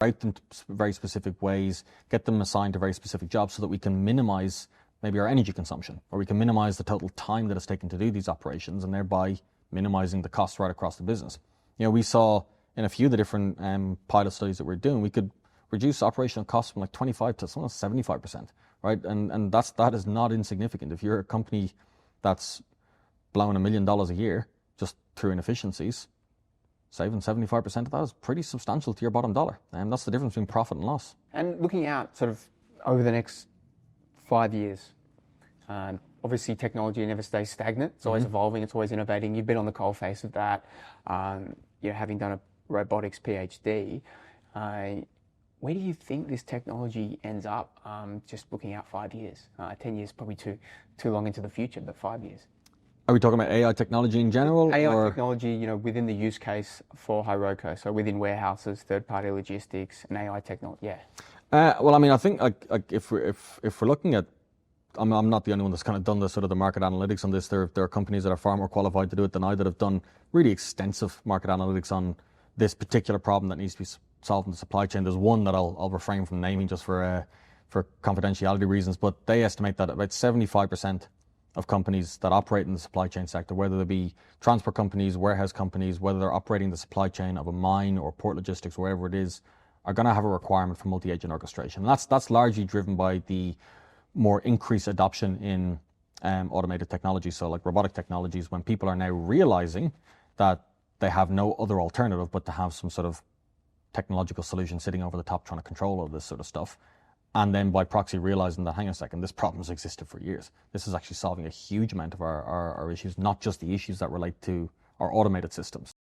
route them to very specific ways, get them assigned to very specific jobs so that we can minimize maybe our energy consumption, or we can minimize the total time that it's taken to do these operations, and thereby minimizing the costs right across the business. We saw in a few of the different pilot studies that we're doing, we could reduce operational costs from like 25 to almost 75%, right? And that is not insignificant. If you're a company that's blowing $1 million a year just through inefficiencies, saving 75% of that is pretty substantial to your bottom dollar. And that's the difference between profit and loss. And looking out sort of over the next 5 years, obviously technology never stays stagnant. It's always evolving, it's always innovating. You've been on the coalface of that, having done a robotics PhD. Where do you think this technology ends up, just looking out 5 years? 10 years probably too long into the future, but 5 years. Are we talking about AI technology in general? AI technology, within the use case for HIROCO, so within warehouses, third-party logistics, and AI technology, yeah. Well, I mean, I think if we're looking at, I'm not the only one that's kind of done the market analytics on this. There are companies that are far more qualified to do it than I that have done really extensive market analytics on this particular problem that needs to be solved in the supply chain. There's one that I'll refrain from naming just for confidentiality reasons, but they estimate that about 75% of companies that operate in the supply chain sector, whether they be transport companies, warehouse companies, whether they're operating the supply chain of a mine or port logistics, wherever it is, are going to have a requirement for multi-agent orchestration. And that's largely driven by the more increased adoption in automated technology. So like robotic technologies, when people are now realizing that they have no other alternative but to have some sort of technological solution sitting over the top trying to control all this sort of stuff. And then by proxy realizing that, hang on a second, this problem's existed for years. This is actually solving a huge amount of our issues, not just the issues that relate to our automated systems.